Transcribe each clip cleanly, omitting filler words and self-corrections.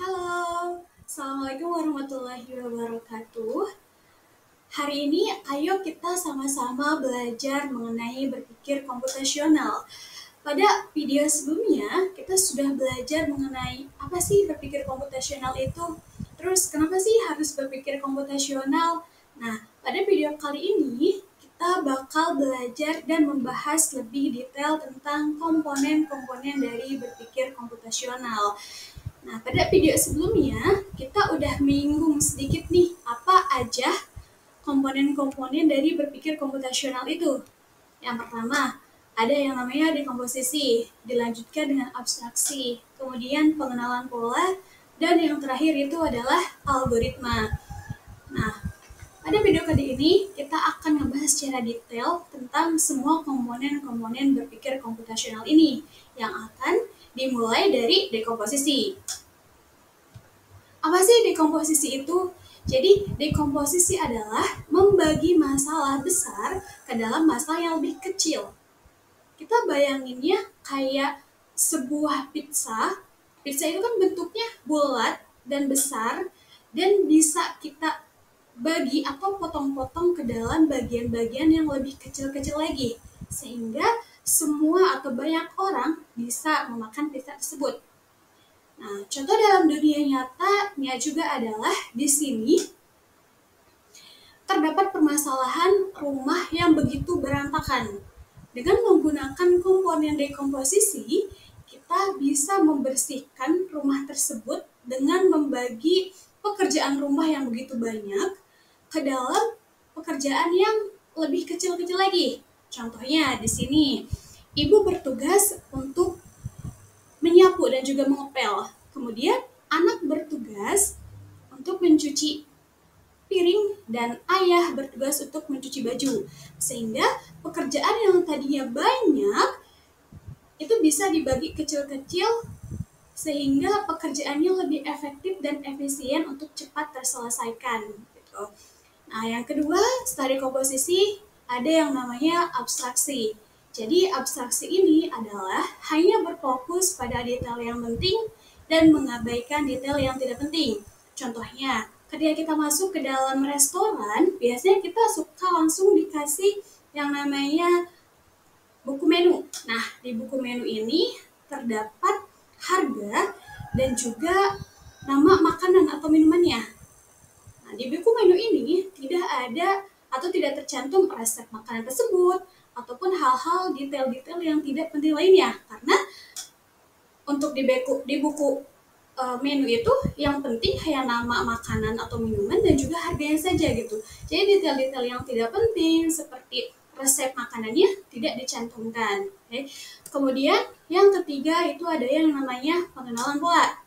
Halo, Assalamualaikum warahmatullahi wabarakatuh. Hari ini ayo kita sama-sama belajar mengenai berpikir komputasional. Pada video sebelumnya, kita sudah belajar mengenai apa sih berpikir komputasional itu. Terus kenapa sih harus berpikir komputasional? Nah, pada video kali ini kita bakal belajar dan membahas lebih detail tentang komponen-komponen dari berpikir komputasional. Nah, pada video sebelumnya, kita udah menyinggung sedikit nih, apa aja komponen-komponen dari berpikir komputasional itu. Yang pertama, ada yang namanya dekomposisi, dilanjutkan dengan abstraksi, kemudian pengenalan pola, dan yang terakhir itu adalah algoritma. Nah, pada video kali ini, kita akan membahas secara detail tentang semua komponen-komponen berpikir komputasional ini, yang akan dimulai dari dekomposisi. Apa sih dekomposisi itu? Jadi, dekomposisi adalah membagi masalah besar ke dalam masalah yang lebih kecil. Kita bayanginnya kayak sebuah pizza. Pizza itu kan bentuknya bulat dan besar, dan bisa kita bagi atau potong-potong ke dalam bagian-bagian yang lebih kecil-kecil lagi. Sehingga semua atau banyak orang bisa memakan pizza tersebut. Nah, contoh dalam dunia nyatanya juga adalah di sini terdapat permasalahan rumah yang begitu berantakan. Dengan menggunakan komponen dekomposisi, kita bisa membersihkan rumah tersebut dengan membagi pekerjaan rumah yang begitu banyak ke dalam pekerjaan yang lebih kecil-kecil lagi. Contohnya di sini, ibu bertugas untuk menyapu dan juga mengepel. Kemudian anak bertugas untuk mencuci piring dan ayah bertugas untuk mencuci baju. Sehingga pekerjaan yang tadinya banyak itu bisa dibagi kecil-kecil sehingga pekerjaannya lebih efektif dan efisien untuk cepat terselesaikan. Gitu. Nah, yang kedua, setelah dekomposisi ada yang namanya abstraksi. Jadi abstraksi ini adalah hanya berfokus pada detail yang penting dan mengabaikan detail yang tidak penting. Contohnya, ketika kita masuk ke dalam restoran, biasanya kita suka langsung dikasih yang namanya buku menu. Nah, di buku menu ini terdapat harga dan juga nama makanan atau minumannya. Nah, di buku menu ini tidak ada atau tidak tercantum resep makanan tersebut ataupun hal-hal detail-detail yang tidak penting lainnya. Karena untuk di buku menu itu yang penting hanya nama makanan atau minuman dan juga harganya saja gitu. Jadi detail-detail yang tidak penting seperti resep makanannya tidak dicantumkan. Okay. Kemudian yang ketiga itu ada yang namanya pengenalan pola.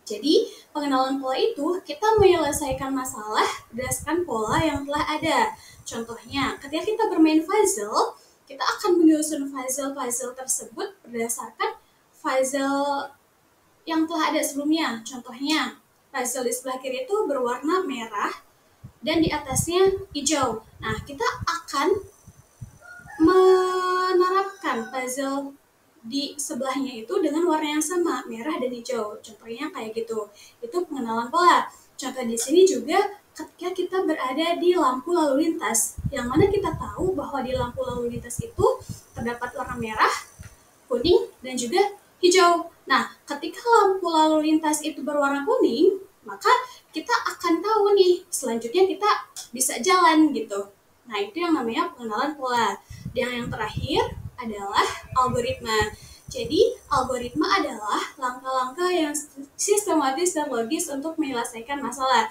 Jadi pengenalan pola itu kita menyelesaikan masalah berdasarkan pola yang telah ada. Contohnya, ketika kita bermain puzzle, kita akan menyusun puzzle tersebut berdasarkan puzzle yang telah ada sebelumnya. Contohnya, puzzle di sebelah kiri itu berwarna merah dan di atasnya hijau. Nah, kita akan menerapkan puzzle di sebelahnya itu dengan warna yang sama, merah dan hijau. Contohnya kayak gitu. Itu pengenalan pola. Contoh di sini juga ketika kita berada di lampu lalu lintas, yang mana kita tahu bahwa di lampu lalu lintas itu terdapat warna merah, kuning, dan juga hijau. Nah, ketika lampu lalu lintas itu berwarna kuning, maka kita akan tahu nih, selanjutnya kita bisa jalan gitu. Nah, itu yang namanya pengenalan pola. Dan yang terakhir adalah algoritma. Jadi, algoritma adalah langkah-langkah yang sistematis dan logis untuk menyelesaikan masalah.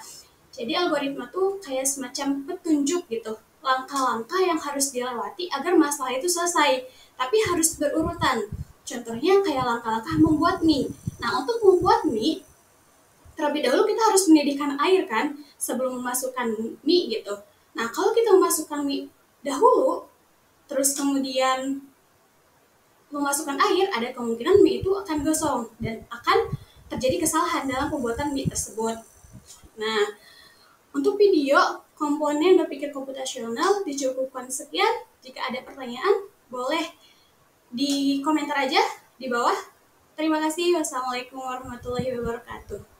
Jadi, algoritma tuh kayak semacam petunjuk gitu. Langkah-langkah yang harus dilewati agar masalah itu selesai. Tapi harus berurutan. Contohnya kayak langkah-langkah membuat mie. Nah, untuk membuat mie, terlebih dahulu kita harus mendidihkan air kan sebelum memasukkan mie gitu. Nah, kalau kita memasukkan mie dahulu, terus kemudian memasukkan air, ada kemungkinan mie itu akan gosong dan akan terjadi kesalahan dalam pembuatan mie tersebut. Nah, untuk video komponen berpikir komputasional dicukupkan sekian. Jika ada pertanyaan, boleh di komentar aja di bawah. Terima kasih. Wassalamualaikum warahmatullahi wabarakatuh.